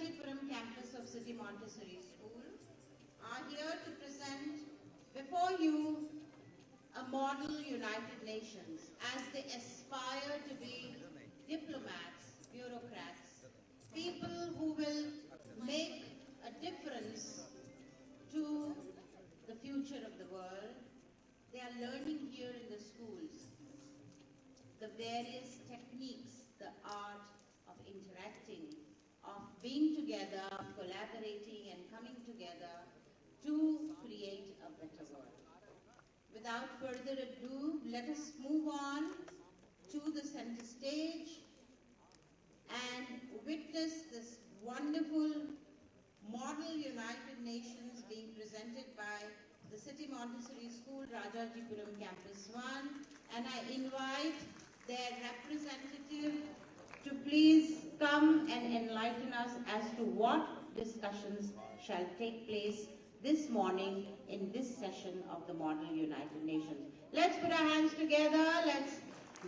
Rajajipuram campus of City Montessori School are here to present before you a model United Nations as they aspire to be diplomats, bureaucrats, people who will make a difference to the future of the world. They are learning here in the schools the various techniques, the art of interacting, of being together, collaborating and coming together to create a better world. Without further ado, let us move on to the center stage and witness this wonderful model United Nations being presented by the City Montessori School, Rajajipuram Campus 1, and I invite their representative to please come and enlighten us as to what discussions shall take place this morning in this session of the Model United Nations. Let's put our hands together. Let's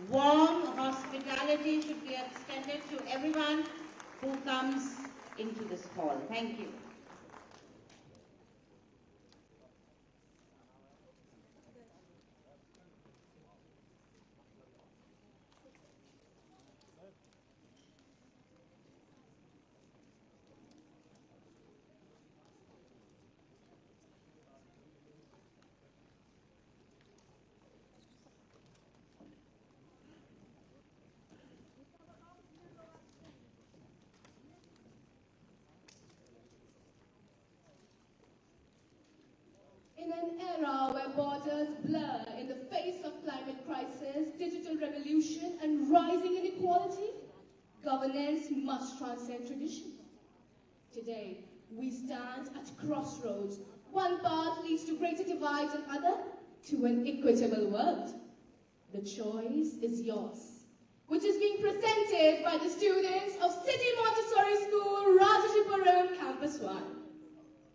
warm hospitality should be extended to everyone who comes into this hall. Thank you. In an era where borders blur in the face of climate crisis, digital revolution, and rising inequality, governance must transcend tradition. Today, we stand at crossroads. One path leads to greater divides and other to an equitable world. The choice is yours, which is being presented by the students of City Montessori School, Rajajipuram Campus 1.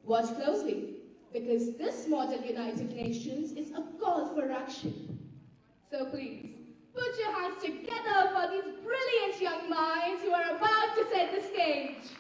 Watch closely, because this model United Nations is a call for action. So please, put your hands together for these brilliant young minds who are about to set the stage.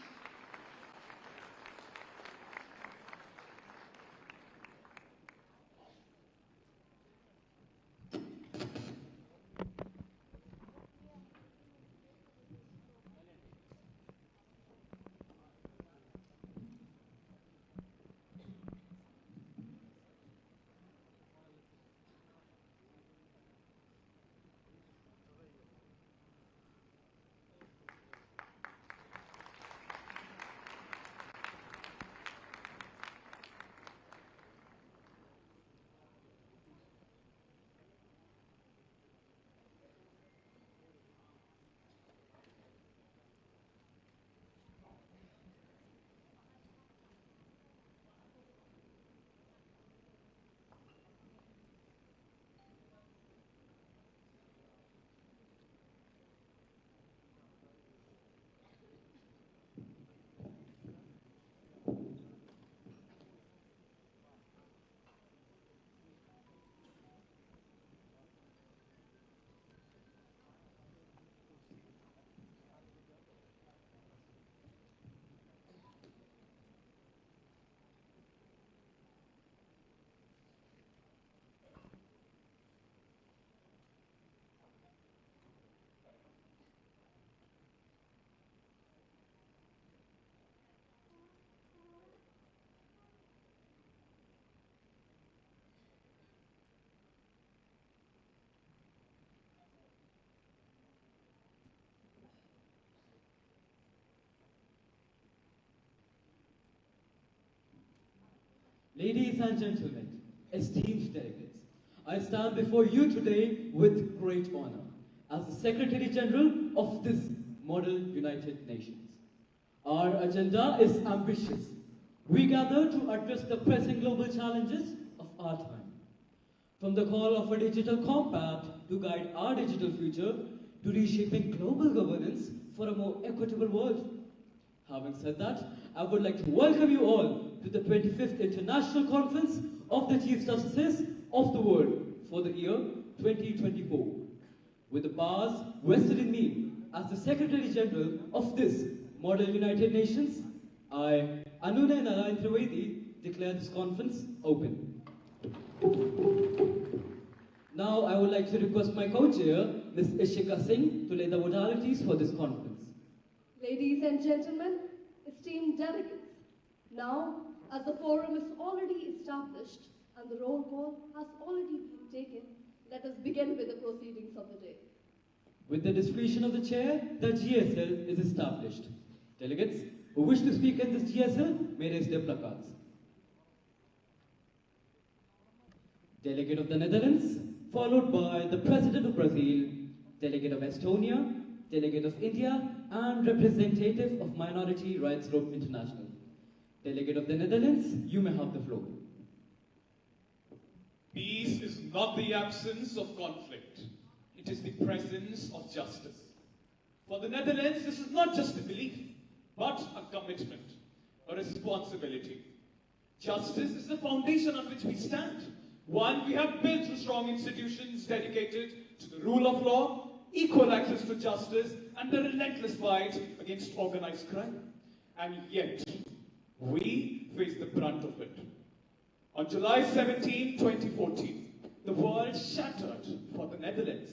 Ladies and gentlemen, esteemed delegates, I stand before you today with great honor as the Secretary General of this Model United Nations. Our agenda is ambitious. We gather to address the pressing global challenges of our time. From the call of a digital compact to guide our digital future to reshaping global governance for a more equitable world. Having said that, I would like to welcome you all to the 25th International Conference of the Chief Justices of the World for the year 2024. With the powers vested in me as the Secretary General of this Model United Nations, I, Anunay Narayan Trivedi, declare this conference open. Now I would like to request my co-chair, Ms. Ishika Singh, to lay the modalities for this conference. Ladies and gentlemen, esteemed delegates, now as the forum is already established and the roll call has already been taken, let us begin with the proceedings of the day. With the discretion of the chair, the GSL is established. Delegates who wish to speak in this GSL may raise their placards. Delegate of the Netherlands, followed by the President of Brazil, Delegate of Estonia, Delegate of India, and Representative of Minority Rights Group International. Delegate of the Netherlands, you may have the floor. Peace is not the absence of conflict. It is the presence of justice. For the Netherlands, this is not just a belief, but a commitment, a responsibility. Justice is the foundation on which we stand. One, we have built strong institutions dedicated to the rule of law, equal access to justice, and the relentless fight against organized crime. And yet, we face the brunt of it. On July 17, 2014, the world shattered for the Netherlands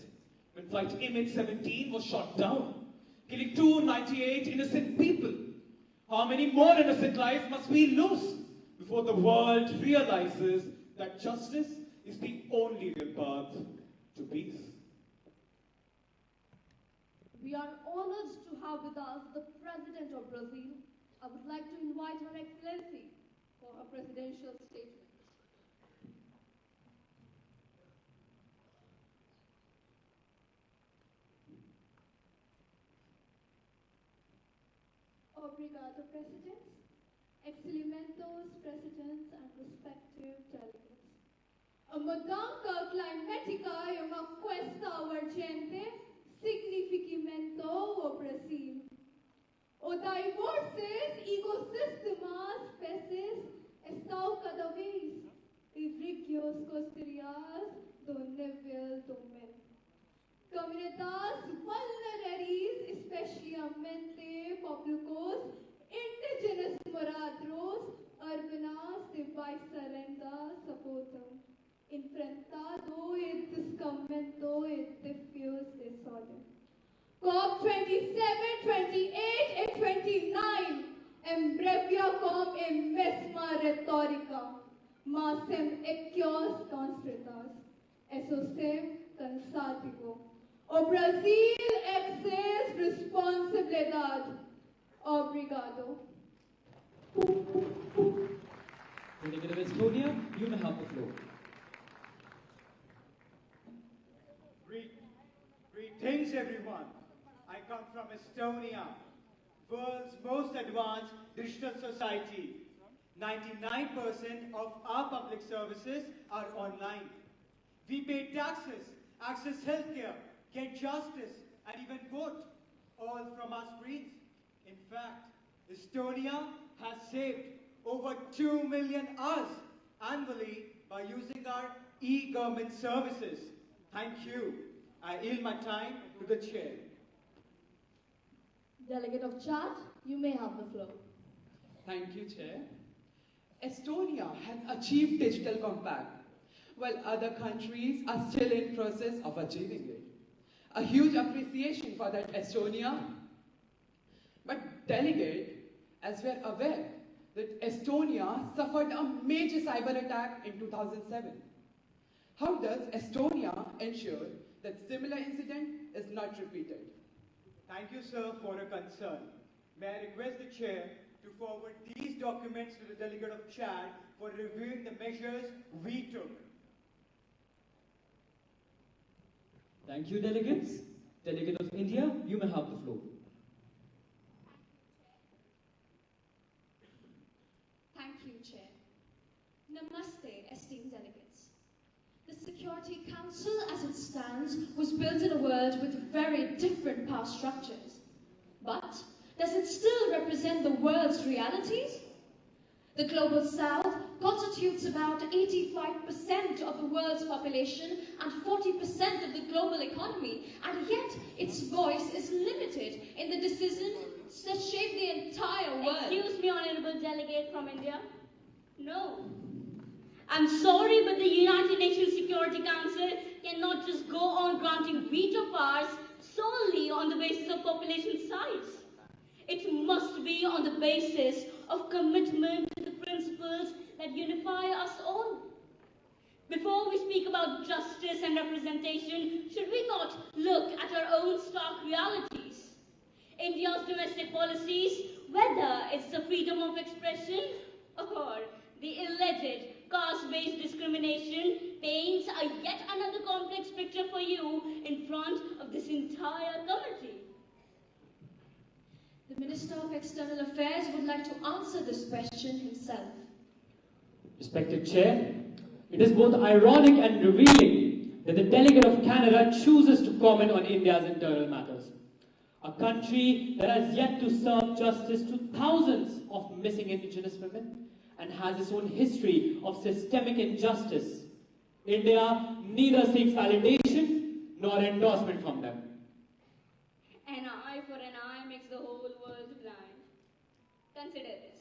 when Flight MH17 was shot down, killing 298 innocent people. How many more innocent lives must we lose before the world realizes that justice is the only real path to peace? We are honored to have with us the President of Brazil. I would like to invite Her Excellency for a presidential statement. Obrigado, Presidents, Excellentos, Presidents, and respective delegates. A mudança climática é uma questão urgente, significamento o Brasil. O diversos ecossistemas, especies, estão cada vez ricos costeiras do nível do mar. Comunidades vulneráveis, especialmente públicos, indígenas moradores, urbanas de baixa renda, suportam, enfrentado e descamento e desafios de saúde. COP27, 28 e 29 embrevia com a mesma retórica, mas sem ecos concretos. Isso é cansativo. O Brasil exerce responsabilidade. Obrigado. Delegate of Estonia, you may have the floor. Greetings, everyone. I come from Estonia, world's most advanced digital society. 99% of our public services are online. We pay taxes, access healthcare, get justice, and even vote, all from our screens. In fact, Estonia has saved over 2 million hours annually by using our e-government services. Thank you. I yield my time to the chair. Delegate of Chad, you may have the floor. Thank you, Chair. Estonia has achieved digital compact, while other countries are still in process of achieving it. A huge appreciation for that, Estonia. But delegate, as we are aware, that Estonia suffered a major cyber attack in 2007. How does Estonia ensure that similar incident is not repeated? Thank you, sir, for your concern. May I request the chair to forward these documents to the delegate of Chad for reviewing the measures we took. Thank you, delegates. Delegate of India, you may have the floor. Thank you, Chair. Namaste, esteemed delegates. The Security Council, as it stands, was built in a world with very different power structures. But does it still represent the world's realities? The Global South constitutes about 85% of the world's population and 40% of the global economy, and yet its voice is limited in the decisions that shape the entire world. Excuse me, Honorable take from India? No. I'm sorry, but the United Nations Security Council cannot just go on granting veto powers solely on the basis of population size. It must be on the basis of commitment to the principles that unify us all. Before we speak about justice and representation, should we not look at our own stark realities? India's domestic policies, whether it's the freedom of expression or the alleged caste-based discrimination, paints a yet another complex picture for you in front of this entire committee. The Minister of External Affairs would like to answer this question himself. Respected Chair, it is both ironic and revealing that the delegate of Canada chooses to comment on India's internal matters. A country that has yet to serve justice to thousands of missing indigenous women and has its own history of systemic injustice. India neither seeks validation nor endorsement from them. An eye for an eye makes the whole world blind. Consider this.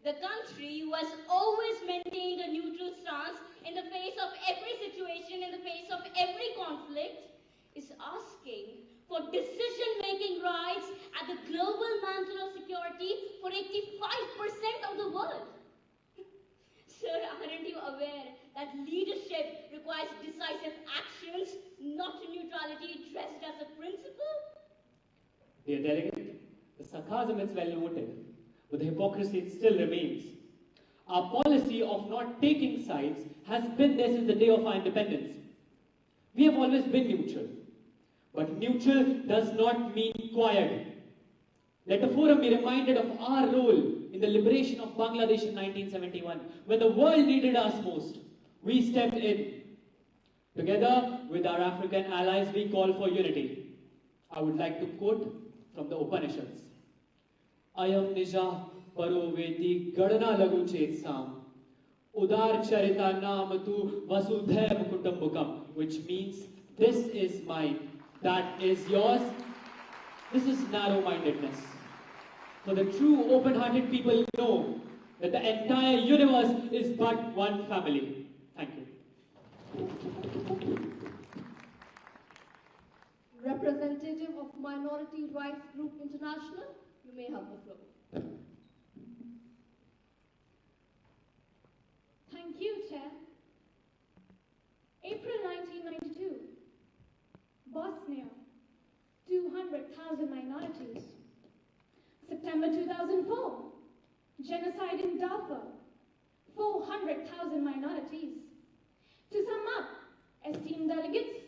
The country who has always maintained a neutral stance in the face of every situation, in the face of every conflict, is asking for decision-making rights at the global mantle of security for 85% of the world. Sir, aren't you aware that leadership requires decisive actions, not neutrality dressed as a principle? Dear delegate, the sarcasm is well noted, but the hypocrisy still remains. Our policy of not taking sides has been there since the day of our independence. We have always been neutral, but neutral does not mean quiet. Let the forum be reminded of our role in the liberation of Bangladesh in 1971, when the world needed us most. We stepped in. Together with our African allies, we call for unity. I would like to quote from the Upanishads. Ayam nija paroveti gadana lagu chetsam udar charita nam tu vasudhaiva kutumbakam, which means this is mine, that is yours. This is narrow-mindedness. For the true open-hearted people know that the entire universe is but one family. Thank you. Representative of Minority Rights Group International, you may have the floor. Thank you, Chair. April 1992, Bosnia, 200,000 minorities. September 2004, genocide in Darfur, 400,000 minorities. To sum up, esteemed delegates,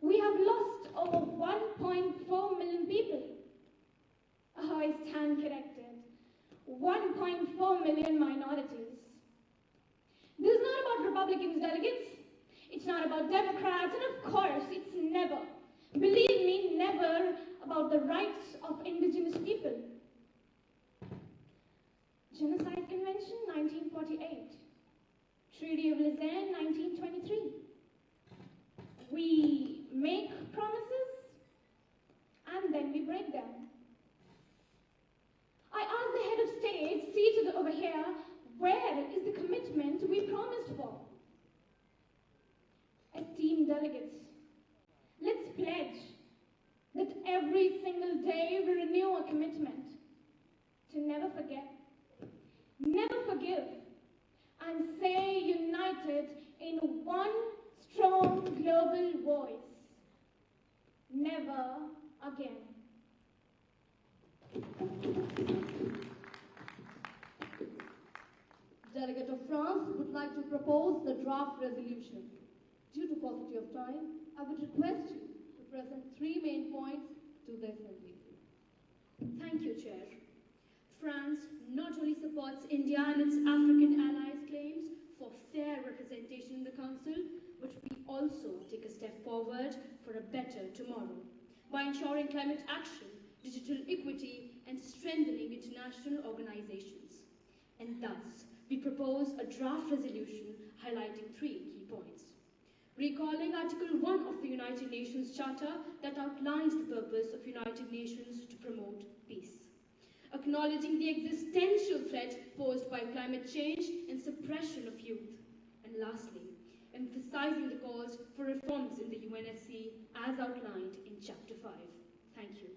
we have lost over 1.4 million people. Oh, I stand corrected. 1.4 million minorities. This is not about Republicans, delegates. It's not about Democrats, and of course, it's never, believe me, never about the rights of indigenous people. Genocide Convention, 1948. Treaty of Lausanne, 1923. We make promises, and then we break them. I asked the head of state, seated over here, where is the commitment we promised for? Esteemed delegates, let's pledge that every single day we renew our commitment to never forget, never forgive, and say united in one strong global voice, never again. Delegate of France would like to propose the draft resolution. Due to paucity of time, I would request you to present 3 main points to the Assembly. Thank you, Chair. France not only supports India and its African allies' claims for fair representation in the Council, but we also take a step forward for a better tomorrow by ensuring climate action, digital equity, and strengthening international organizations. And thus, we propose a draft resolution highlighting 3 key points. Recalling Article 1 of the United Nations Charter that outlines the purpose of United Nations to promote peace. Acknowledging the existential threat threat posed by climate change and suppression of youth. And lastly, emphasizing the calls for reforms in the UNSC as outlined in Chapter 5. Thank you.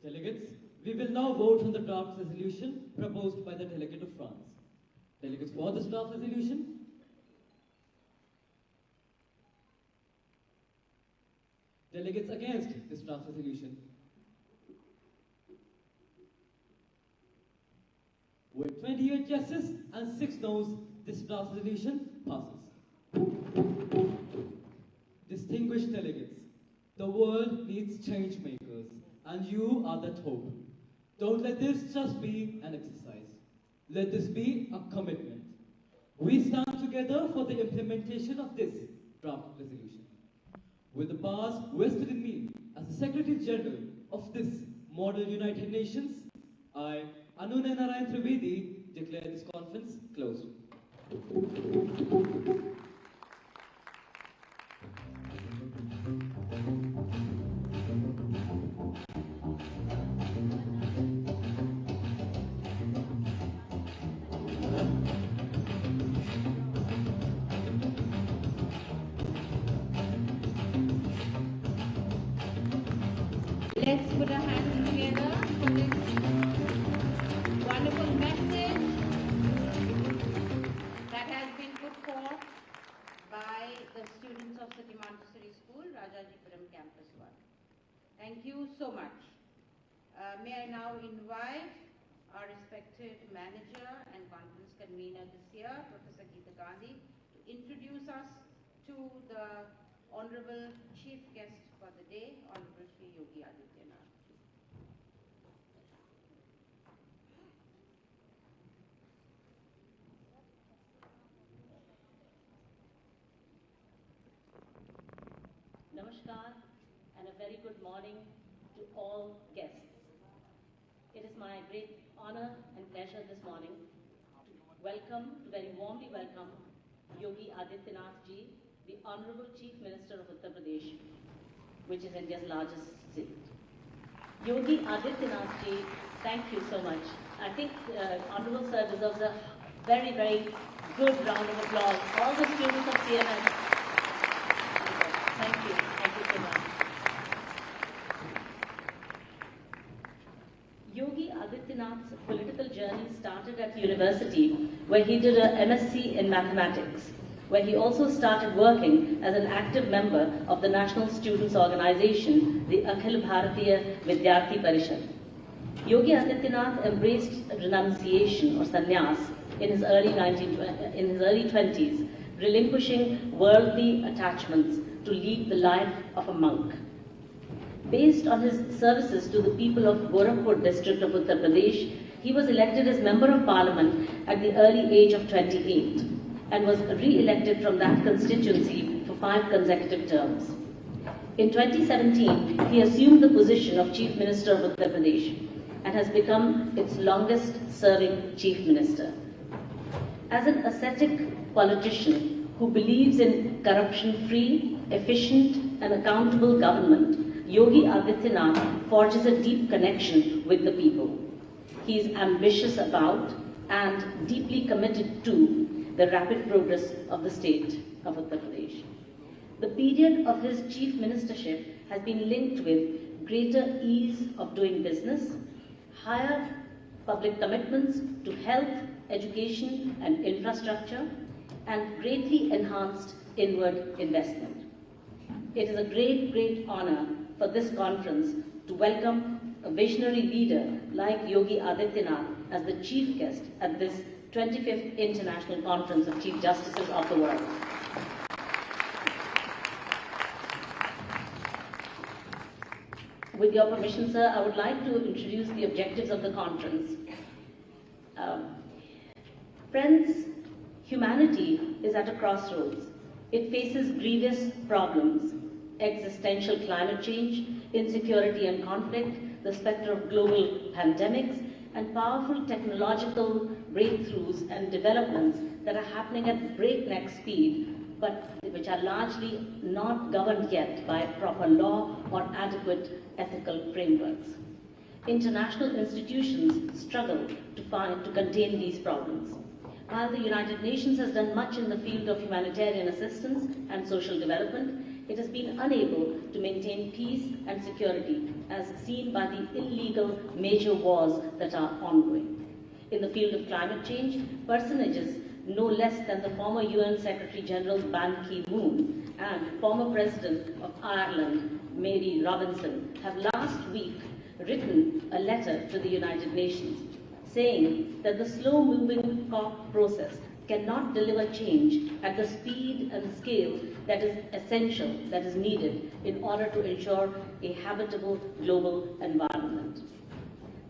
Delegates, we will now vote on the draft resolution proposed by the delegate of France. Delegates for this draft resolution? Delegates against this draft resolution? With 28 yeses and 6 noes, this draft resolution passes. Distinguished delegates, the world needs change makers, and you are that hope. Don't let this just be an exercise. Let this be a commitment. We stand together for the implementation of this draft resolution. With the powers vested in me as the Secretary General of this Model United Nations, I, Anuna Narayan Trivedi, declare this conference closed. Let's put our hands together for this wonderful message that has been put forth by the students of City Montessori School, Rajajipuram Campus 1. Thank you so much. May I now invite our respected manager and conference convener this year, Professor Geeta Gandhi, to introduce us to the Honorable Chief Guest for the day, Honorable Shri Yogi Adityanath. Namaskar and a very good morning to all guests. It is my great honor and pleasure this morning to very warmly welcome Yogi Adityanath ji, the Honorable Chief Minister of Uttar Pradesh, which is India's largest state. Yogi Adityanath ji, thank you so much. I think Honorable Sir deserves a very, very good round of applause. All the students of CMS. Thank you so much. Yogi Adityanath's political journey started at university, where he did a MSc in mathematics, where he also started working as an active member of the National Students Organization, the Akhil Bharatiya Vidyarthi Parishad. Yogi Adityanath embraced renunciation or sannyas in his early 20s, relinquishing worldly attachments to lead the life of a monk. Based on his services to the people of Gorakhpur district of Uttar Pradesh, he was elected as Member of Parliament at the early age of 28 and was re-elected from that constituency for 5 consecutive terms. In 2017, he assumed the position of Chief Minister of Uttar Pradesh and has become its longest-serving Chief Minister. As an ascetic politician who believes in corruption-free, efficient and accountable government, Yogi Adityanath forges a deep connection with the people. He is ambitious about and deeply committed to the rapid progress of the state of Uttar Pradesh. The period of his chief ministership has been linked with greater ease of doing business, higher public commitments to health, education and infrastructure, and greatly enhanced inward investment. It is a great, great honor for this conference to welcome a visionary leader like Yogi Adityanath as the chief guest at this 25th International Conference of Chief Justices of the World. With your permission, sir, I would like to introduce the objectives of the conference. Friends, humanity is at a crossroads. It faces grievous problems: existential climate change, insecurity and conflict, the specter of global pandemics, and powerful technological breakthroughs and developments that are happening at breakneck speed, but which are largely not governed yet by proper law or adequate ethical frameworks. international institutions struggle to contain these problems. While the United Nations has done much in the field of humanitarian assistance and social development, it has been unable to maintain peace and security as seen by the illegal major wars that are ongoing. In the field of climate change, personages no less than the former UN Secretary General Ban Ki-moon and former President of Ireland, Mary Robinson, have last week written a letter to the United Nations saying that the slow-moving COP process cannot deliver change at the speed and scale that is essential, that is needed in order to ensure a habitable global environment.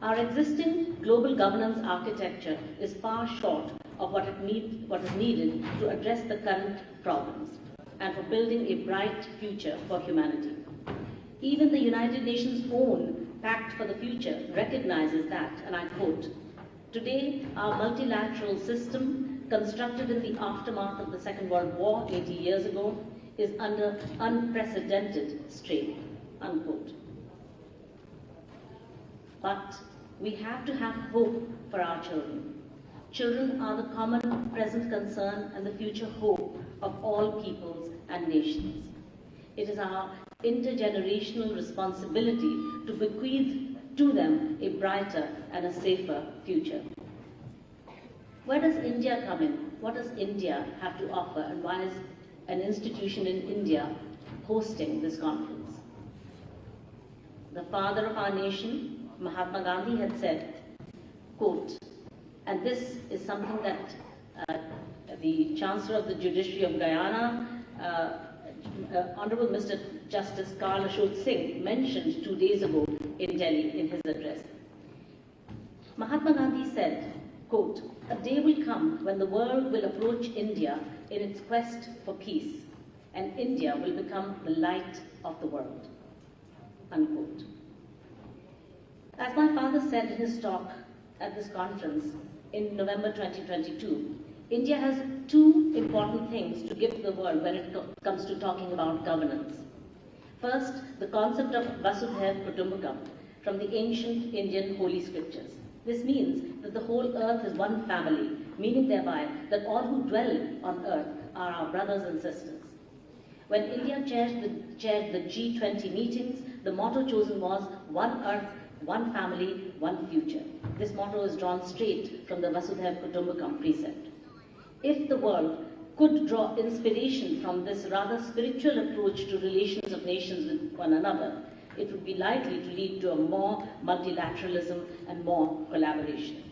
Our existing global governance architecture is far short of what is needed to address the current problems and for building a bright future for humanity. Even the United Nations' own Pact for the Future recognizes that, and I quote, "Today, our multilateral system, constructed in the aftermath of the Second World War 80 years ago, is under unprecedented strain," unquote. But we have to have hope for our children. Children are the common present concern and the future hope of all peoples and nations. It is our intergenerational responsibility to bequeath to them a brighter and a safer future. Where does India come in? What does India have to offer, and why is an institution in India hosting this conference? The father of our nation, Mahatma Gandhi, had said, quote, and this is something that the Chancellor of the Judiciary of Guyana, Honorable Mr. Justice Karl Ashok Singh, mentioned 2 days ago in Delhi in his address. Mahatma Gandhi said, quote, "A day will come when the world will approach India in its quest for peace, and India will become the light of the world," unquote. As my father said in his talk at this conference in November 2022, India has two important things to give the world when it comes to talking about governance. First, the concept of Vasudhaiva Kutumbakam from the ancient Indian holy scriptures. This means that the whole earth is one family, meaning thereby that all who dwell on earth are our brothers and sisters. When India chaired the G20 meetings, the motto chosen was "One Earth, One Family, One Future." This motto is drawn straight from the Vasudhaiva Kutumbakam precept. If the world could draw inspiration from this rather spiritual approach to relations of nations with one another, it would be likely to lead to a more multilateralism and more collaboration.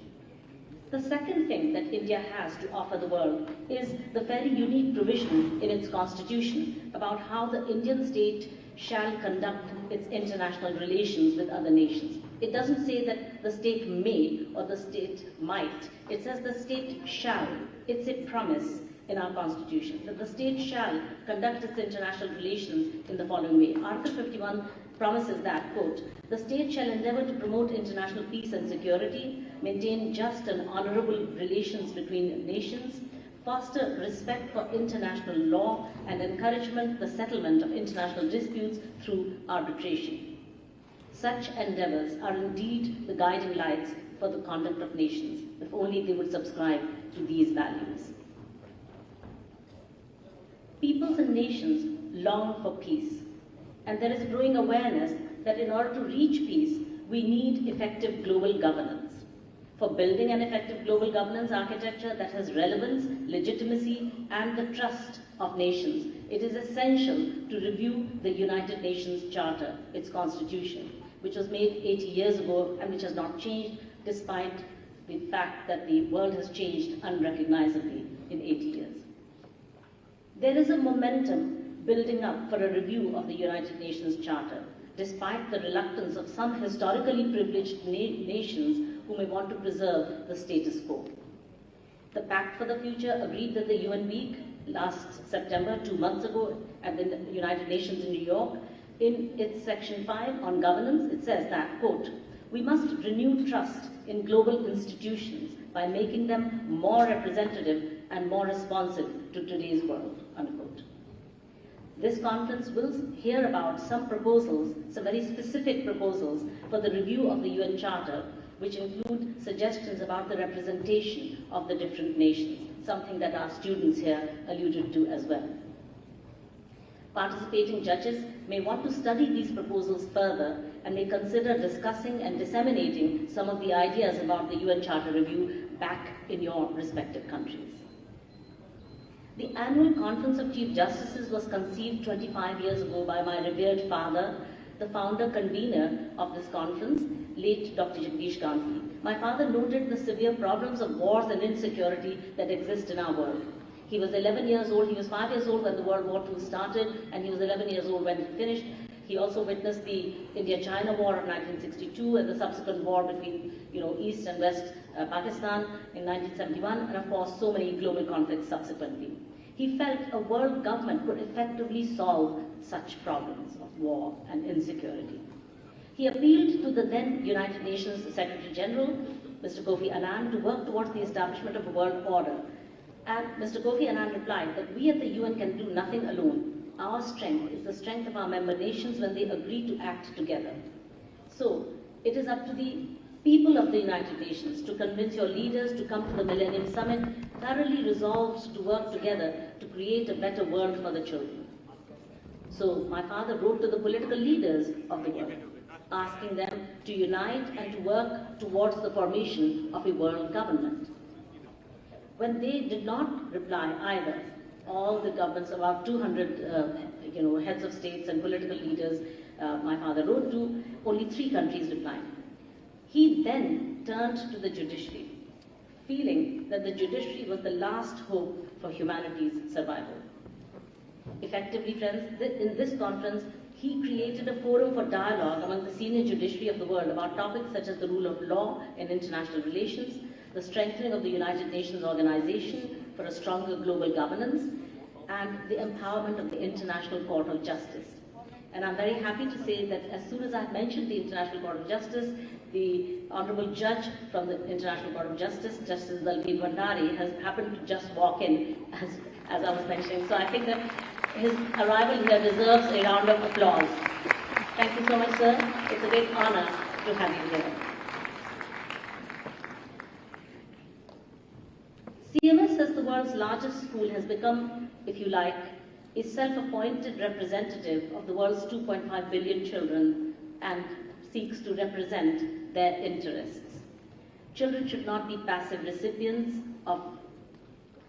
The second thing that India has to offer the world is the very unique provision in its constitution about how the Indian state shall conduct its international relations with other nations. It doesn't say that the state may or the state might. It says the state shall. It's a promise in our constitution that the state shall conduct its international relations in the following way. Article 51 promises that, quote, "The state shall endeavor to promote international peace and security, maintain just and honorable relations between nations, foster respect for international law, and encouragement the settlement of international disputes through arbitration." Such endeavors are indeed the guiding lights for the conduct of nations, if only they would subscribe to these values. Peoples and nations long for peace, and there is a growing awareness that in order to reach peace, we need effective global governance. For building an effective global governance architecture that has relevance, legitimacy, and the trust of nations, it is essential to review the United Nations Charter, its constitution, which was made 80 years ago and which has not changed despite the fact that the world has changed unrecognizably in 80 years. There is a momentum building up for a review of the United Nations Charter, despite the reluctance of some historically privileged nations who may want to preserve the status quo. The Pact for the Future agreed that the UN Week last September, 2 months ago, at the United Nations in New York, in its section 5 on governance, it says that, quote, "We must renew trust in global institutions by making them more representative and more responsive to today's world," unquote. This conference will hear about some proposals, some very specific proposals for the review of the UN Charter, which include suggestions about the representation of the different nations, something that our students here alluded to as well. Participating judges may want to study these proposals further and may consider discussing and disseminating some of the ideas about the UN Charter review back in your respective countries. The annual Conference of Chief Justices was conceived 25 years ago by my revered father, the founder convener of this conference, late Dr. Jagdish Gandhi. My father noted the severe problems of wars and insecurity that exist in our world. He was 11 years old, he was 5 years old when the World War II started, and he was 11 years old when it finished. He also witnessed the India-China War of 1962 and the subsequent war between East and West Pakistan in 1971, and of course so many global conflicts subsequently. He felt a world government could effectively solve such problems of war and insecurity. He appealed to the then United Nations Secretary General, Mr. Kofi Annan, to work towards the establishment of a world order. And Mr. Kofi Annan replied that we at the UN can do nothing alone. Our strength is the strength of our member nations when they agree to act together. So, it is up to the people of the United Nations to convince your leaders to come to the Millennium Summit thoroughly resolved to work together to create a better world for the children. So, my father wrote to the political leaders of the world, asking them to unite and to work towards the formation of a world government. When they did not reply either, all the governments, about 200 heads of states and political leaders my father wrote to, only 3 countries replied. He then turned to the judiciary, feeling that the judiciary was the last hope for humanity's survival. Effectively, friends, in this conference, he created a forum for dialogue among the senior judiciary of the world about topics such as the rule of law in international relations, the strengthening of the United Nations Organization for a stronger global governance, and the empowerment of the International Court of Justice. And I'm very happy to say that as soon as I mentioned the International Court of Justice, the Honorable Judge from the International Court of Justice, Justice Dalveer Bhandari, has happened to just walk in as I was mentioning. So I think that his arrival here deserves a round of applause. Thank you so much, sir. It's a great honor to have you here. CMS, as the world's largest school, has become, if you like, a self-appointed representative of the world's 2.5 billion children and seeks to represent their interests. Children should not be passive recipients of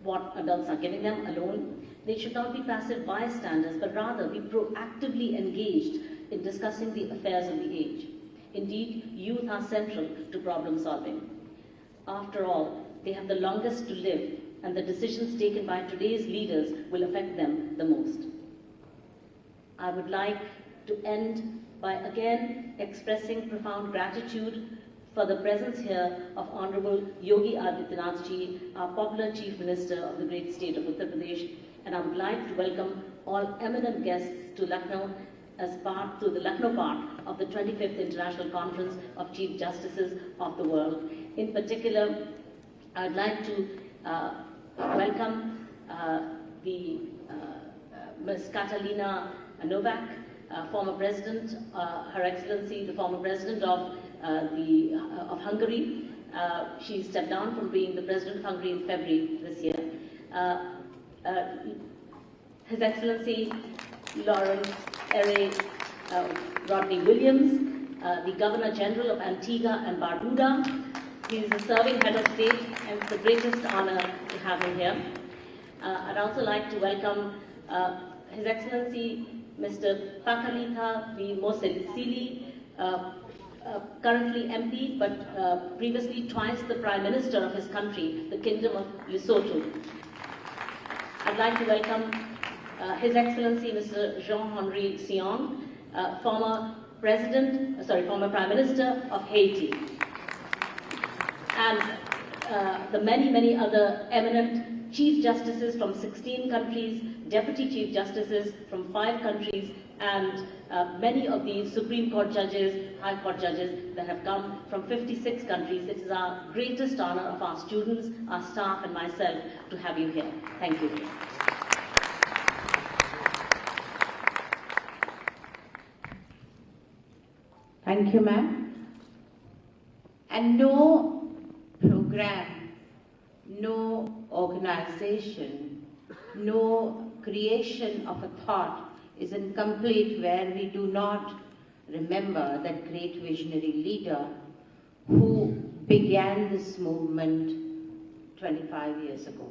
what adults are giving them alone. They should not be passive bystanders, but rather be proactively engaged in discussing the affairs of the age. Indeed, youth are central to problem solving. After all, they have the longest to live, and the decisions taken by today's leaders will affect them the most. I would like to end by again expressing profound gratitude for the presence here of Honorable Yogi Adityanath Ji, our popular Chief Minister of the great state of Uttar Pradesh, and I would like to welcome all eminent guests to Lucknow to the Lucknow part of the 25th International Conference of Chief Justices of the World. In particular, I would like to welcome Ms. Catalina Novak, former President, Her Excellency, the former President of Hungary. She stepped down from being the President of Hungary in February this year. His Excellency Lawrence R. Rodney Williams, the Governor General of Antigua and Barbuda. He is a serving head of state, and it's the greatest honor to have him here. I'd also like to welcome His Excellency Mr. Pakalitha V. Moselsili, currently MP, but previously twice the Prime Minister of his country, the Kingdom of Lesotho. I'd like to welcome His Excellency Mr. Jean-Henri Sion, former Prime Minister of Haiti. And the many, many other eminent Chief Justices from 16 countries, Deputy Chief Justices from 5 countries, and many of the Supreme Court judges, High Court judges that have come from 56 countries. It is our greatest honor of our students, our staff, and myself to have you here. Thank you. Thank you, ma'am. And no program, no organization, no creation of a thought is incomplete where we do not remember that great visionary leader who began this movement 25 years ago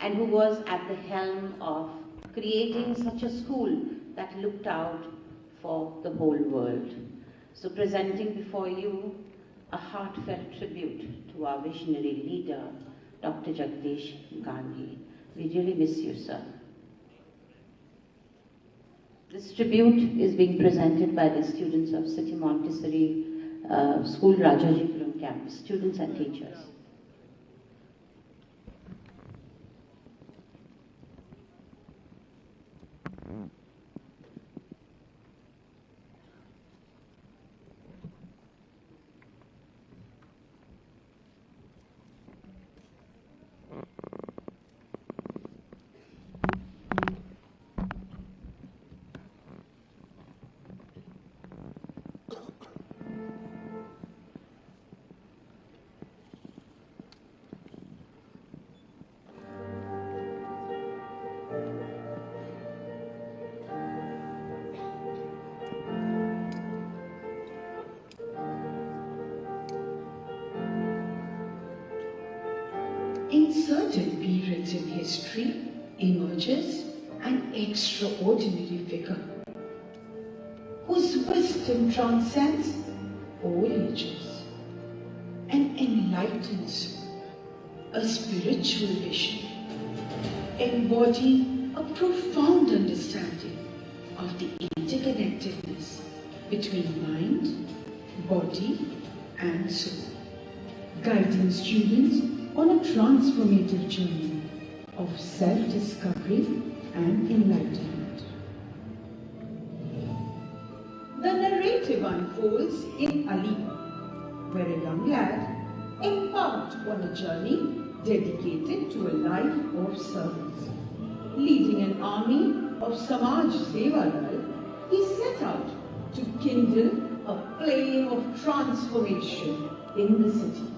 and who was at the helm of creating such a school that looked out for the whole world. So presenting before you a heartfelt tribute to our visionary leader, Dr. Jagdish Gandhi. We really miss you, sir. This tribute is being presented by the students of City Montessori School, Rajajipuram campus, students and teachers. In certain periods in history emerges an extraordinary figure whose wisdom transcends all ages and enlightens a spiritual vision, embodying a profound understanding of the interconnectedness between mind, body and soul, guiding students on a transformative journey of self-discovery and enlightenment. The narrative unfolds in Ali, where a young lad embarked on a journey dedicated to a life of service. Leading an army of Samaj Seva Dal, he set out to kindle a flame of transformation in the city.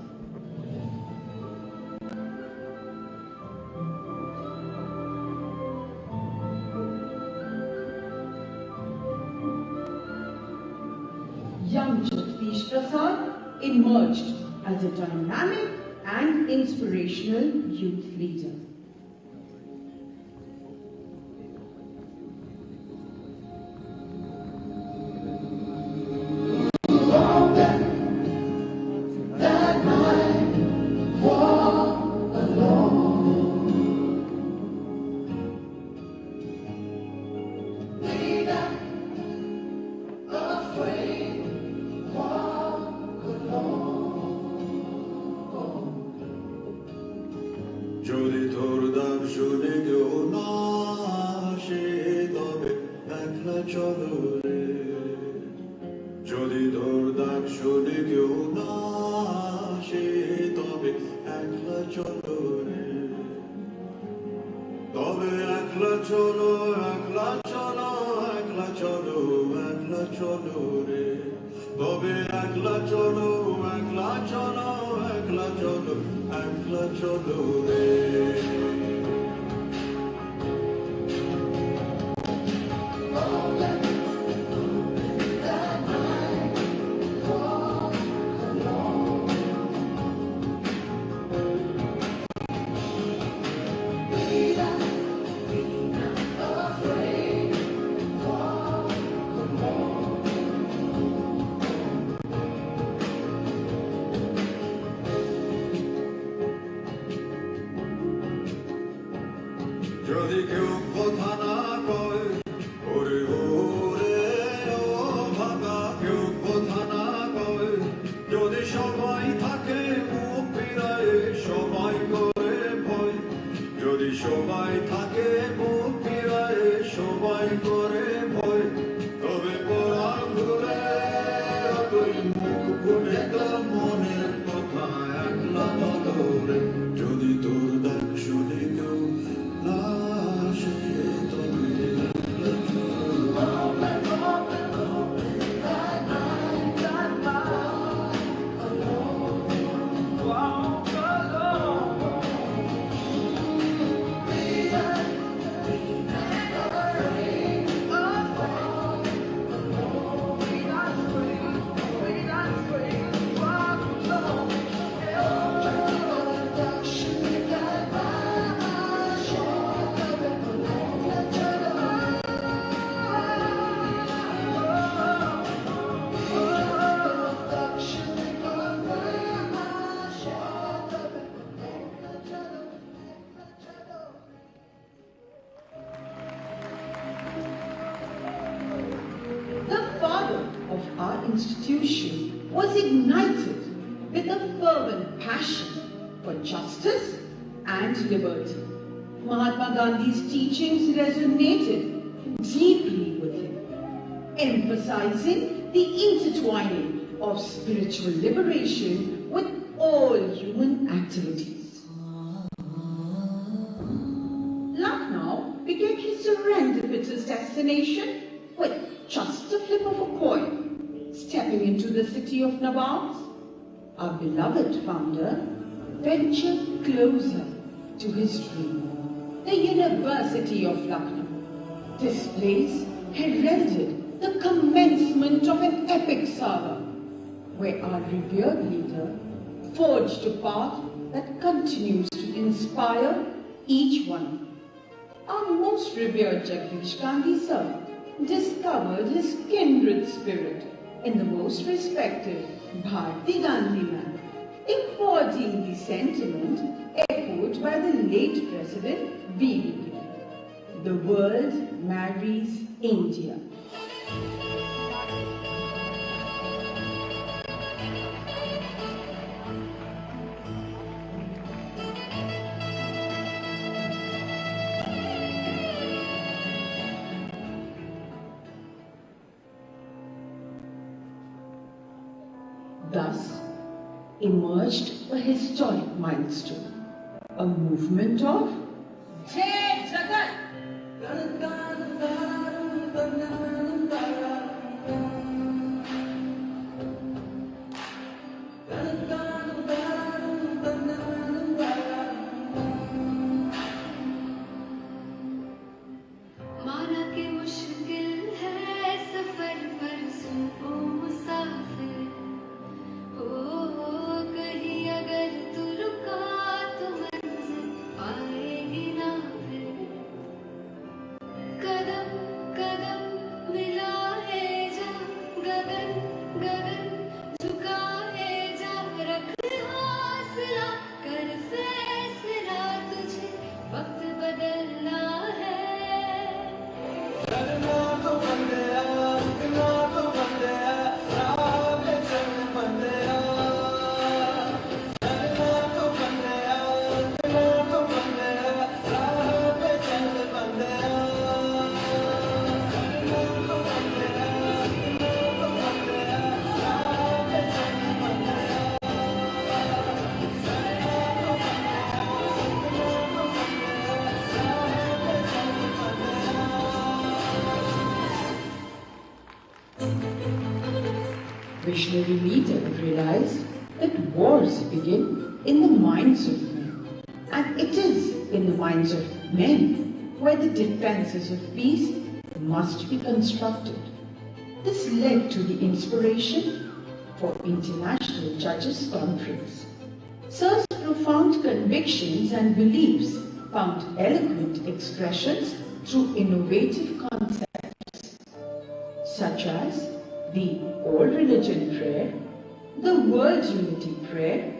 Young Jagdish Prasad emerged as a dynamic and inspirational youth leader. যদি তোর ডাক শুনে কেউ না আসে তবে institution was ignited with a fervent passion for justice and liberty. Mahatma Gandhi's teachings resonated deeply with him, emphasizing the intertwining of spiritual liberation with all human activities. Lucknow became his serendipitous destination with just a flip of a coin. Stepping into the city of Nawabs, our beloved founder ventured closer to his dream, the University of Lucknow. This place heralded the commencement of an epic saga, where our revered leader forged a path that continues to inspire each one. Our most revered Jagdish Gandhi sir discovered his kindred spirit in the most respected Bharti Gandhi man, embodying the sentiment echoed by the late President V.V. The world marries India. Thus emerged a historic milestone, a movement of Jai Jagat. Visionary leader realized that wars begin in the minds of men, and it is in the minds of men where the defenses of peace must be constructed. This led to the inspiration for International Judges Conference. Sir's profound convictions and beliefs found eloquent expressions through innovative concepts such as the all-religion prayer, the world unity prayer,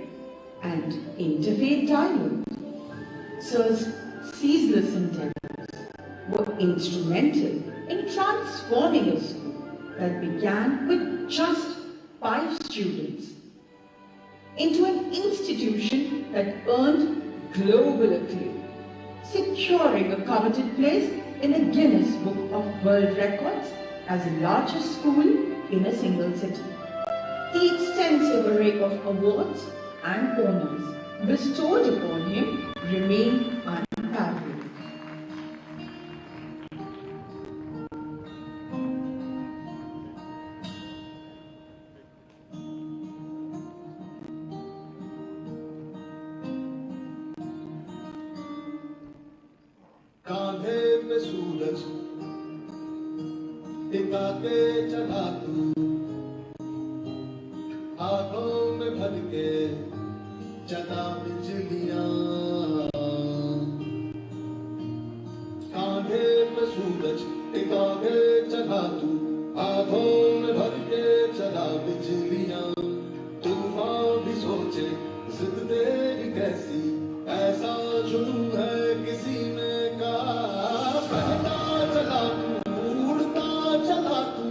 and interfaith dialogue. Sir's ceaseless endeavors were instrumental in transforming a school that began with just 5 students into an institution that earned global acclaim, securing a coveted place in the Guinness Book of World Records as the largest school in a single city. The extensive array of awards and honors bestowed upon him remain unparalleled. कांधे पे सूरज टिका के चला तू, हाथों में भर के चला बिजलियां। कांधे पे सूरज टिका के चला तू, हाथों में भर के चला बिजलियां। तूफान भी सोचे जिद तेरी कैसी, ऐसा जुनून है किसी ने कहा। बहता चला तू, उड़ता चला तू,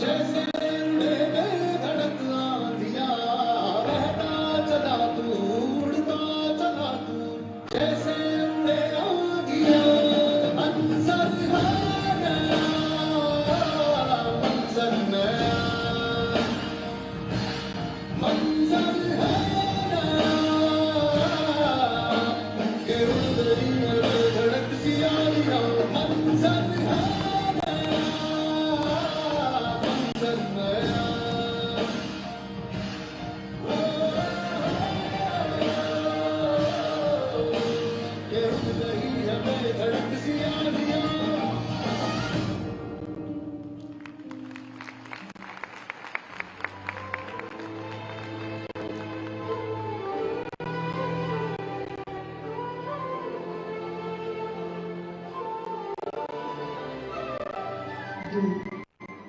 जैसे उड़े गए although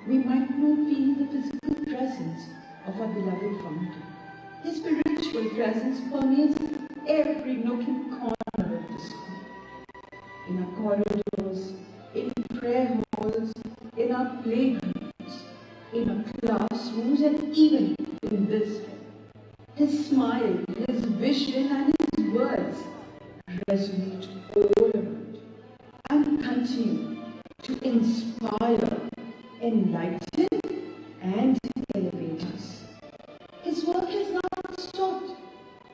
we might not feel the physical presence of our beloved founder, his spiritual presence permeates every nook and corner of the school. In our corridors, in prayer halls, in our playgrounds, in our classrooms, and even in this hall. His smile, his vision, and his words resonate all around and continue to inspire, enlighten, and elevate us. His work has not stopped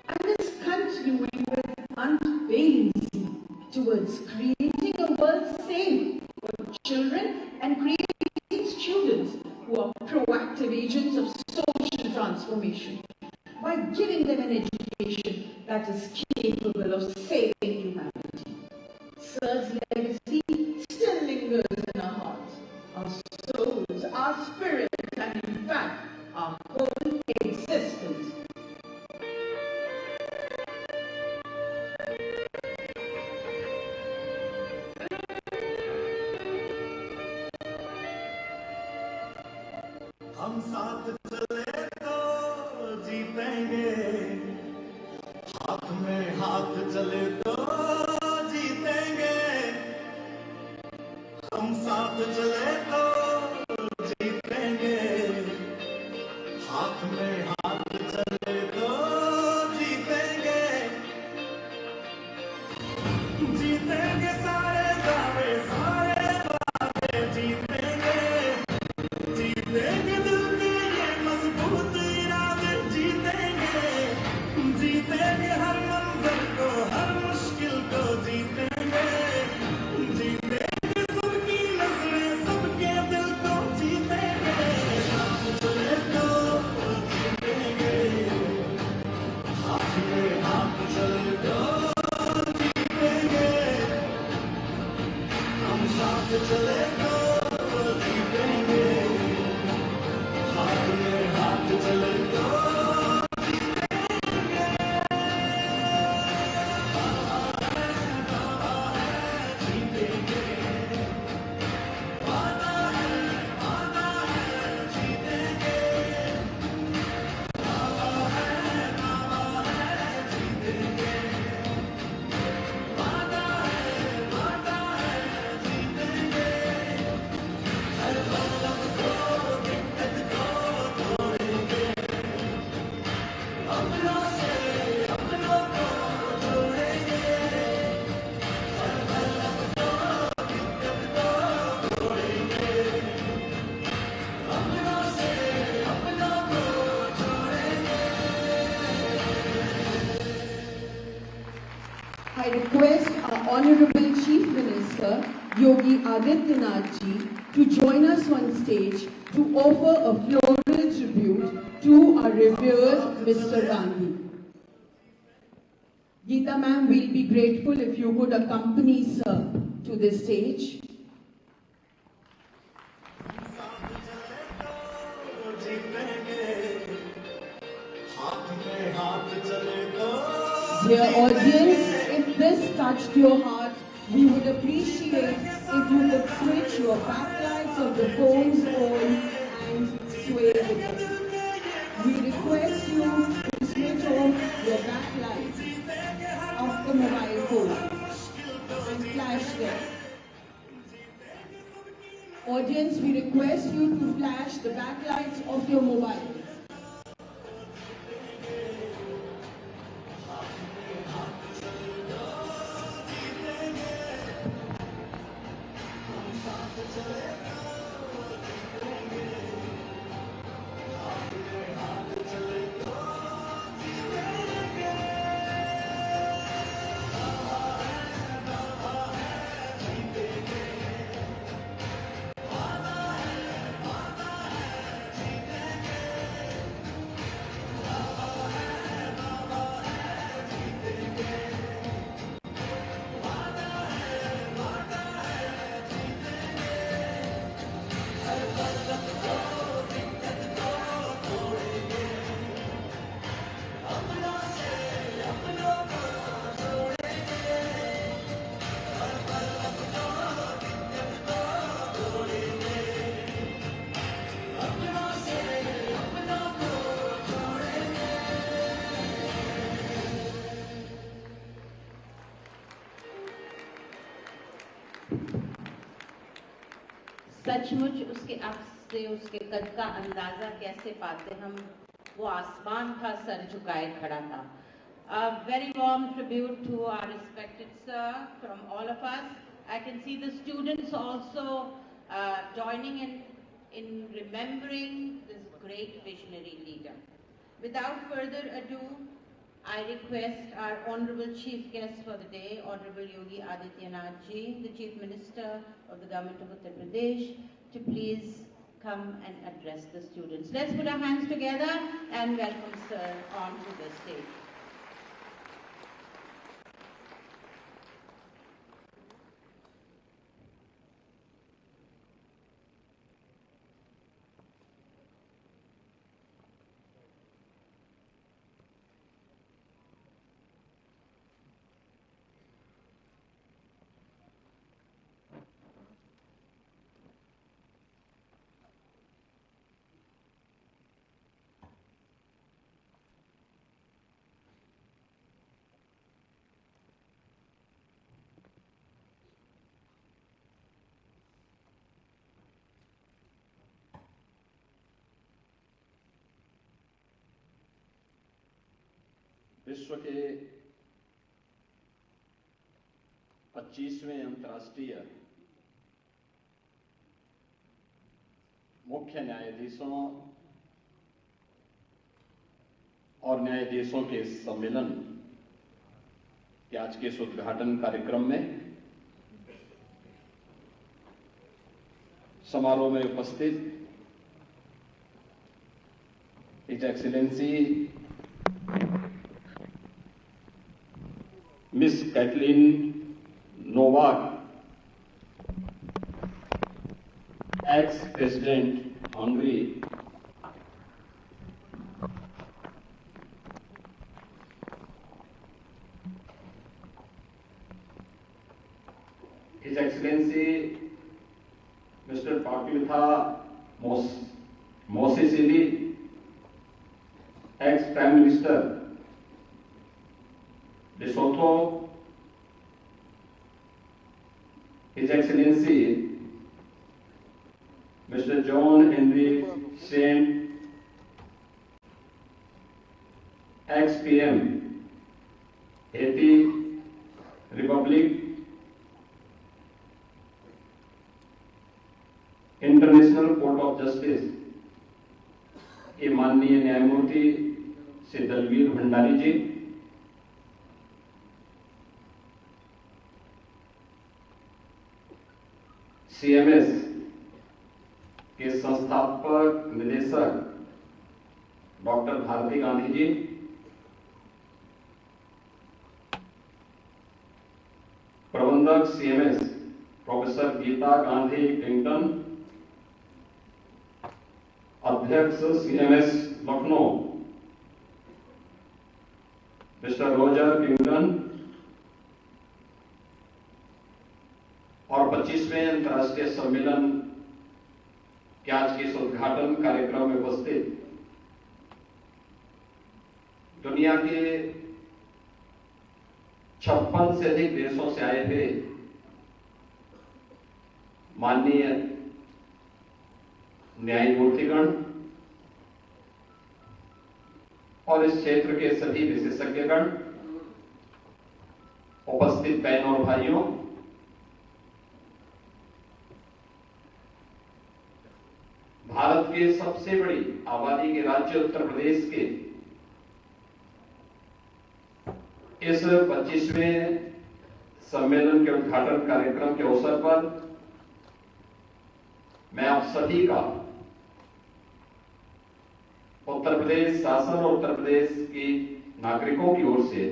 and is continuing with unfailing zeal towards creating a world safe for children and creating students who are proactive agents of social transformation by giving them an education that is capable of saving humanity. Sir's legacy still lingers in our hearts, our souls, our spirits, and in fact, our whole existence. हम साथ चले तो जीतेंगे, हाथ में हाथ चले तो जीतेंगे, हम साथ चले तो जीतेंगे, हाथ में हाथ चले तो जीतेंगे, जीतेंगे सारे दावे सारे वादे जीतेंगे, जीतेंगे दिल के ये मजबूत इरादे जीतेंगे, जीतेंगे हर मंजर को हर मुश्किल को जीतेंगे, जीतेंगे सबकी नजरें सबके दिल को जीतेंगे, साथ चले तो जीतेंगे, हाथ में हाथ चले तो जीतेंगे, हम साथ चले तो जीतेंगे, हाथ में हाथ चले तो I request our Honorable Chief Minister, Yogi Adityanath ji, to join us on stage to offer a floral tribute to our revered Mr. Gandhi. Geeta ma'am, we'll be grateful if you could accompany sir to the stage. Dear audience, if this touched your heart, we would appreciate if you could switch your backlights of the phones on and sway with them. We request you to switch off your backlights of the mobile phone and flash them. Audience, we request you to flash the backlights of your mobile. सचमुच उसके अक्स से उसके कद का अंदाजा कैसे पाते हम, वो आसमान था सर झुकाए खड़ा था। A very warm tribute to our respected sir from all of us. I can see the students also joining in remembering this great visionary leader. Without further ado, I request our honorable chief guest for the day, Honorable Yogi Adityanath ji, the Chief Minister of the Government of Uttar Pradesh, to please come and address the students. Let's put our hands together and welcome sir onto the stage. विश्व के 25वें अंतर्राष्ट्रीय मुख्य न्यायाधीशों और न्यायाधीशों के सम्मेलन के आज के इस उद्घाटन कार्यक्रम में समारोह में उपस्थित his excellency miss Katalin Novak, ex president Hungary, his excellency mister Pakalitha Mosisili, ex prime minister Lesotho, His Excellency Mr. John Henry Saint, ex-PM, Haiti Republic, international court of justice के माननीय न्यायमूर्ति श्री दलवीर भंडारी जी, CMS के संस्थापक निदेशक doctor Bharti Gandhi ji, प्रबंधक CMS professor Gita Gandhi किंगटन, अध्यक्ष CMS Lucknow mister Roger किंगटन और 25वें अंतर्राष्ट्रीय सम्मेलन के आज के इस उद्घाटन कार्यक्रम में उपस्थित दुनिया के 56 से अधिक देशों से आए हुए माननीय न्यायमूर्तिगण और इस क्षेत्र के सभी विशेषज्ञगण, उपस्थित बहनों और भाइयों, भारत के सबसे बड़ी आबादी के राज्य उत्तर प्रदेश के इस 25वें सम्मेलन के उद्घाटन कार्यक्रम के अवसर पर मैं आप सभी का उत्तर प्रदेश शासन और उत्तर प्रदेश की नागरिकों की ओर से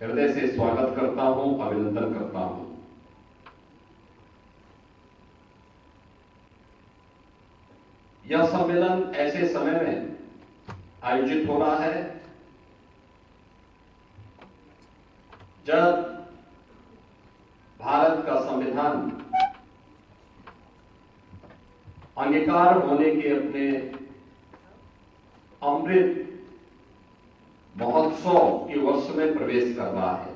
हृदय से स्वागत करता हूं, अभिनंदन करता हूं। यह सम्मेलन ऐसे समय में आयोजित हो रहा है जब भारत का संविधान अंगीकार होने के अपने अमृत महोत्सव के वर्ष में प्रवेश कर रहा है।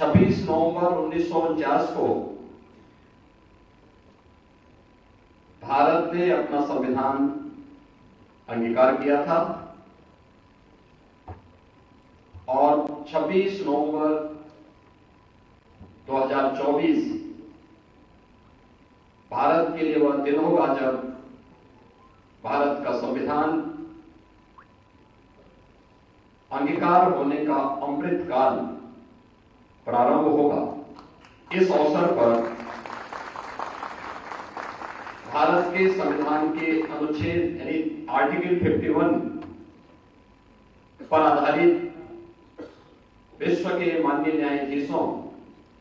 26 नवंबर 1949 को भारत ने अपना संविधान अंगीकार किया था और 26 नवंबर 2024 भारत के लिए वह दिन होगा जब भारत का संविधान अंगीकार होने का अमृत काल प्रारंभ होगा। इस अवसर पर भारत के संविधान के अनुच्छेद यानी आर्टिकल 51 पर आधारित विश्व के माननीय न्यायाधीशों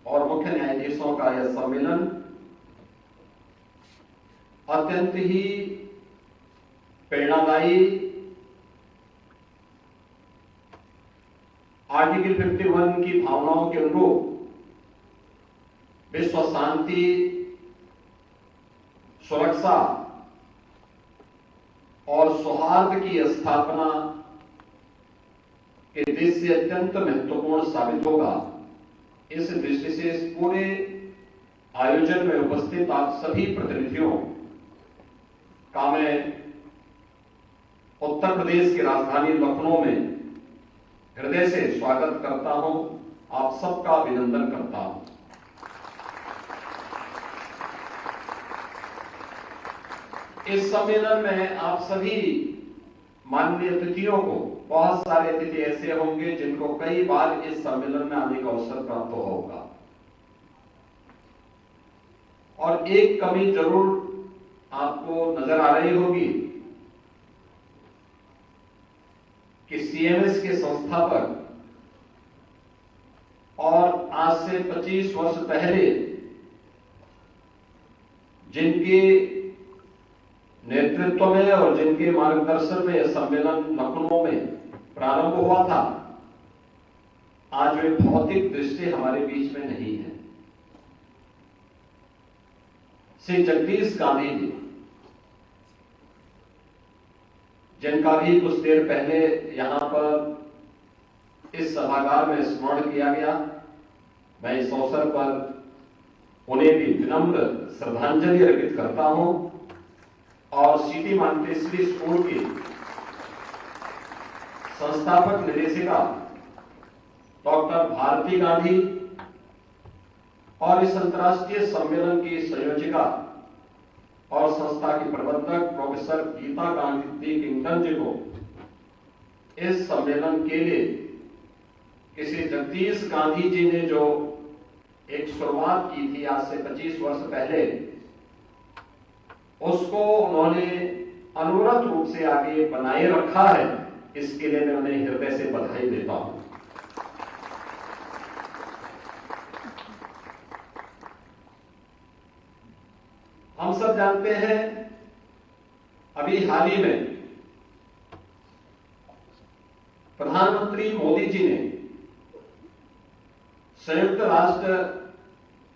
और मुख्य न्यायाधीशों का यह सम्मेलन अत्यंत ही प्रेरणादायी, आर्टिकल 51 की भावनाओं के अनुरूप विश्व शांति, सुरक्षा और सौहार्द की स्थापना के देश से अत्यंत महत्वपूर्ण साबित होगा। इस दृष्टि से इस पूरे आयोजन में उपस्थित आप सभी प्रतिनिधियों का मैं उत्तर प्रदेश की राजधानी लखनऊ में हृदय से स्वागत करता हूं, आप सबका अभिनंदन करता हूं। इस सम्मेलन में आप सभी माननीय अतिथियों को, बहुत सारे अतिथि ऐसे होंगे जिनको कई बार इस सम्मेलन में आने का अवसर प्राप्त होगा और एक कमी जरूर आपको नजर आ रही होगी कि सीएमएस के संस्थापक और आज से 25 वर्ष पहले जिनके नेतृत्व में और जिनके मार्गदर्शन में यह सम्मेलन लखनऊ में प्रारंभ हुआ था, आज वे भौतिक दृष्टि हमारे बीच में नहीं है। श्री जगदीश गांधी जी, जिनका भी कुछ देर पहले यहां पर इस सभागार में स्मरण किया गया, मैं इस अवसर पर उन्हें भी विनम्र श्रद्धांजलि अर्पित करता हूं और सिटी मांटेसरी स्कूल की संस्थापक निदेशिका डॉक्टर भारती गांधी और इस अंतर्राष्ट्रीय सम्मेलन की संयोजिका और संस्था की प्रबंधक प्रोफेसर गीता गांधी किंगटन जी को इस सम्मेलन के लिए किसी जगदीश गांधी जी ने जो एक शुरुआत की थी आज से 25 वर्ष पहले, उसको उन्होंने अनवरत रूप से आगे बनाए रखा है। इसके लिए मैं उन्हें हृदय से बधाई देता हूं। हम सब जानते हैं अभी हाल ही में प्रधानमंत्री मोदी जी ने संयुक्त राष्ट्र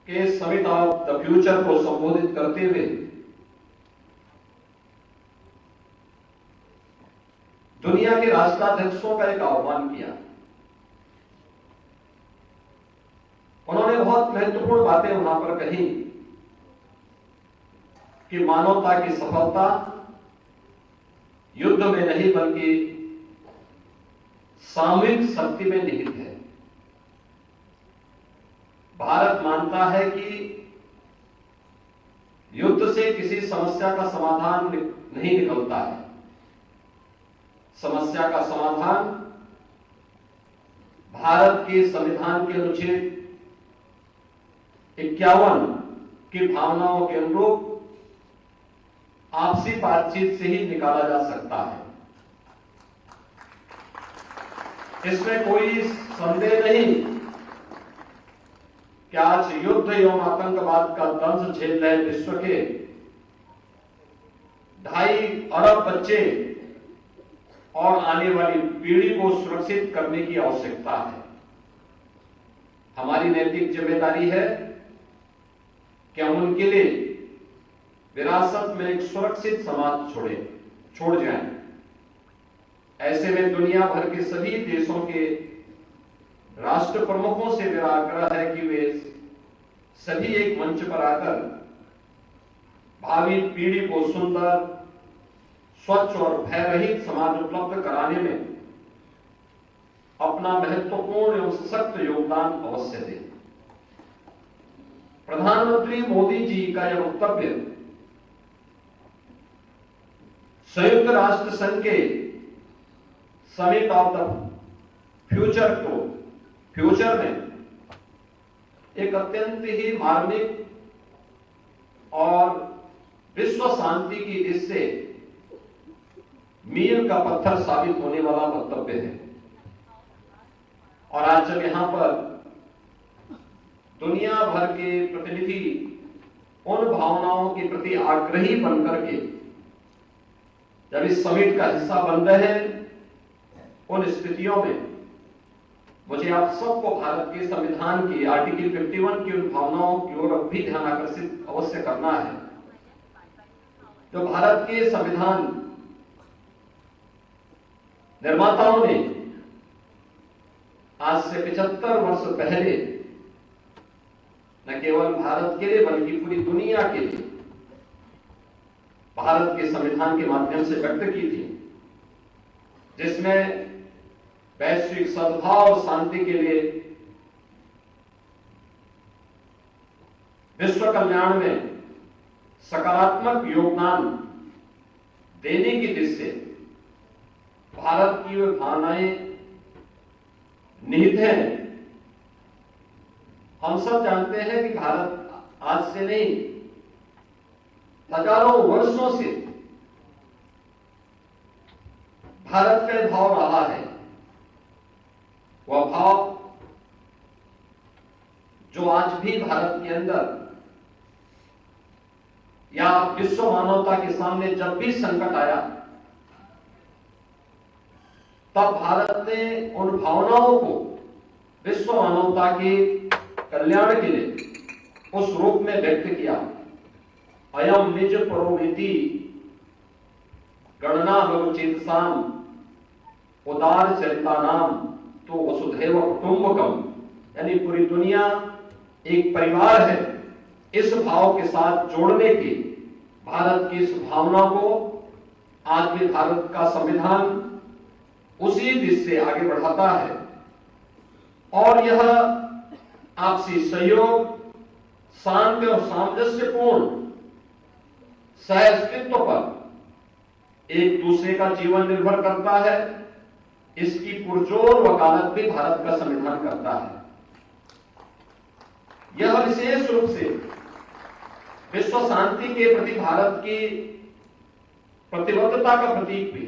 के समिट ऑफ द फ्यूचर को संबोधित करते हुए दुनिया के राष्ट्राध्यक्षों का एक आह्वान किया। उन्होंने बहुत महत्वपूर्ण बातें वहां पर कही कि मानवता की सफलता युद्ध में नहीं बल्कि सामूहिक शक्ति में निहित है। भारत मानता है कि युद्ध से किसी समस्या का समाधान नहीं निकलता है। समस्या का समाधान भारत के संविधान के अनुच्छेद 51 की भावनाओं के अनुरूप आपसी बातचीत से ही निकाला जा सकता है। इसमें कोई संदेह नहीं कि आज युद्ध एवं आतंकवाद का दंश झेल रहे विश्व के 2.5 अरब बच्चे और आने वाली पीढ़ी को सुरक्षित करने की आवश्यकता है। हमारी नैतिक जिम्मेदारी है कि हम उनके लिए विरासत में एक सुरक्षित समाज छोड़ जाएं। ऐसे में दुनिया भर के सभी देशों के राष्ट्र प्रमुखों से मेरा आग्रह है कि वे सभी एक मंच पर आकर भावी पीढ़ी को सुंदर, स्वच्छ और भय रहित समाज उपलब्ध कराने में अपना महत्वपूर्ण एवं सशक्त योगदान अवश्य दें। प्रधानमंत्री मोदी जी का यह वक्तव्य संयुक्त राष्ट्र संघ के समिट ऑफ द फ्यूचर में एक अत्यंत ही मार्मिक और विश्व शांति की दृष्टि से मील का पत्थर साबित होने वाला वक्तव्य है। और आज जब यहां पर दुनिया भर के प्रतिनिधि उन भावनाओं के प्रति आग्रही बनकर के जब इस समिट का हिस्सा बन रहे हैं, उन स्थितियों में मुझे आप सबको भारत के संविधान की आर्टिकल 51 की उन भावनाओं की ओर भी ध्यान आकर्षित अवश्य करना है। जो भारत के संविधान निर्माताओं ने आज से 75 वर्ष पहले न केवल भारत के लिए बल्कि पूरी दुनिया के लिए भारत के संविधान के माध्यम से व्यक्त की थी, जिसमें वैश्विक सद्भाव और शांति के लिए, विश्व कल्याण में सकारात्मक योगदान देने की दृष्टि से भारत की वे भावनाएं निहित हैं। हम सब जानते हैं कि भारत आज से नहीं, हजारों वर्षों से भारत का भाव रहा है। वह भाव जो आज भी भारत के अंदर या विश्व मानवता के सामने जब भी संकट आया, तब भारत ने उन भावनाओं को विश्व मानवता के कल्याण के लिए उस रूप में व्यक्त किया। अयम निज परोमिति गणना लघुचेतसाम उदार चरितानाम तो वसुधैव कुटुंबकम, यानी पूरी दुनिया एक परिवार है। इस भाव के साथ जोड़ने की भारत की इस भावना को आज भी भारत का संविधान उसी दिशा से आगे बढ़ाता है। और यह आपसी सहयोग, शांति और सामंजस्यपूर्ण सहअस्तित्व पर एक दूसरे का जीवन निर्भर करता है। इसकी पुरजोर वकालत भी भारत का संविधान करता है। यह विशेष रूप से विश्व शांति के प्रति भारत की प्रतिबद्धता का प्रतीक भी,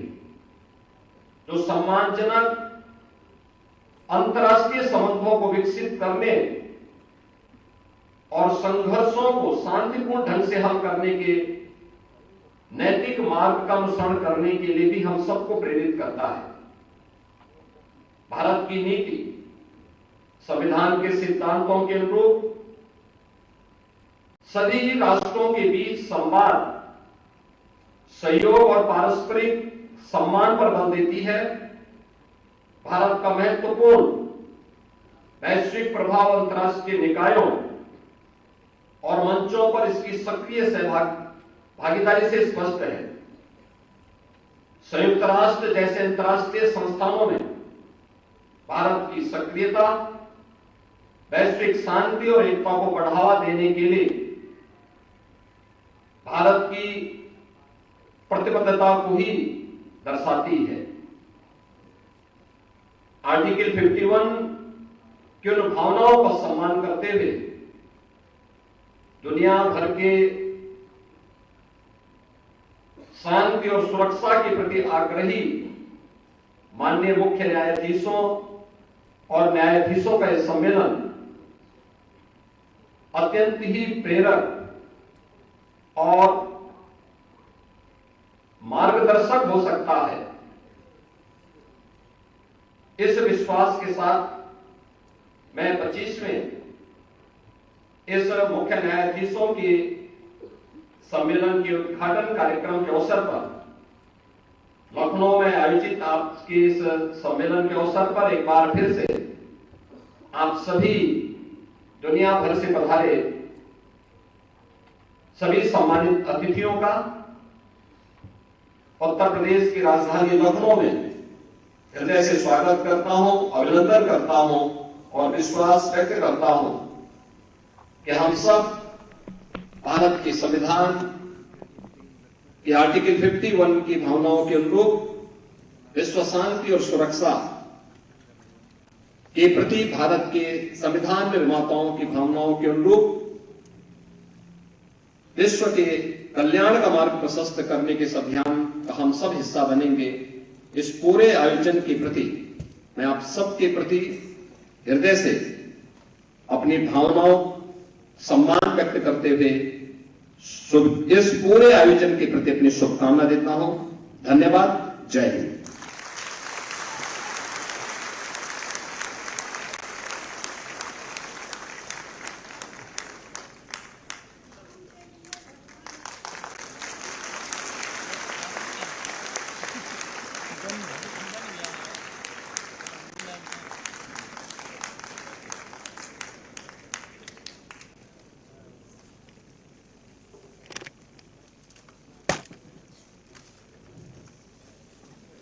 जो सम्मानजनक अंतर्राष्ट्रीय संबंधों को विकसित करने और संघर्षों को शांतिपूर्ण ढंग से हल करने के नैतिक मार्ग का अनुसरण करने के लिए भी हम सबको प्रेरित करता है। भारत की नीति संविधान के सिद्धांतों के अनुरूप सभी राष्ट्रों के बीच संवाद, सहयोग और पारस्परिक सम्मान पर बल देती है। भारत का महत्वपूर्ण वैश्विक प्रभाव अंतर्राष्ट्रीय निकायों और मंचों पर इसकी सक्रिय भागीदारी से स्पष्ट है। संयुक्त राष्ट्र जैसे अंतर्राष्ट्रीय संस्थानों में भारत की सक्रियता वैश्विक शांति और एकता को बढ़ावा देने के लिए भारत की प्रतिबद्धता को ही दर्शाती है। आर्टिकल 51 की उन भावनाओं का सम्मान करते हुए दुनिया भर के शांति और सुरक्षा के प्रति आग्रही माननीय मुख्य न्यायाधीशों और न्यायाधीशों का यह सम्मेलन अत्यंत ही प्रेरक और मार्गदर्शक हो सकता है। इस विश्वास के साथ मैं 25वें इस मुख्य न्यायाधीशों के सम्मेलन के उद्घाटन कार्यक्रम के अवसर पर लखनऊ में आयोजित आपके इस सम्मेलन के अवसर पर एक बार फिर से आप सभी दुनिया भर से पधारे सभी सम्मानित अतिथियों का उत्तर प्रदेश की राजधानी लखनऊ में हृदय से स्वागत करता हूं, अभिनंदन करता हूं और विश्वास व्यक्त करता हूं कि हम सब भारत के संविधान के आर्टिकल 51 की भावनाओं के अनुरूप विश्व शांति और सुरक्षा के प्रति भारत के संविधान निर्माताओं की भावनाओं के अनुरूप विश्व के कल्याण का मार्ग प्रशस्त करने के इस अभियान का हम सब हिस्सा बनेंगे। इस पूरे आयोजन के प्रति मैं आप सबके प्रति हृदय से अपनी भावनाओं सम्मान व्यक्त करते हुए इस पूरे आयोजन के प्रति अपनी शुभकामना देता हूं। धन्यवाद। जय हिंद।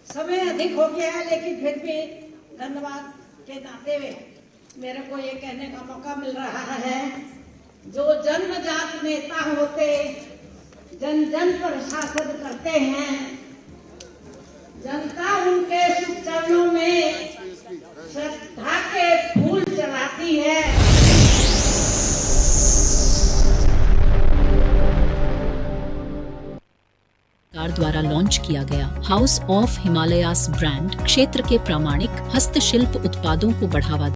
समय अधिक हो गया है, लेकिन फिर भी धन्यवाद के नाते हुए मेरे को ये कहने का मौका मिल रहा है, जो जन्मजात नेता होते जन जन पर शासन करते हैं, जनता उनके सुख चरणों में श्रद्धा के फूल चढ़ाती है। द्वारा लॉन्च किया गया हाउस ऑफ हिमालयास ब्रांड क्षेत्र के प्रामाणिक हस्तशिल्प उत्पादों को बढ़ावा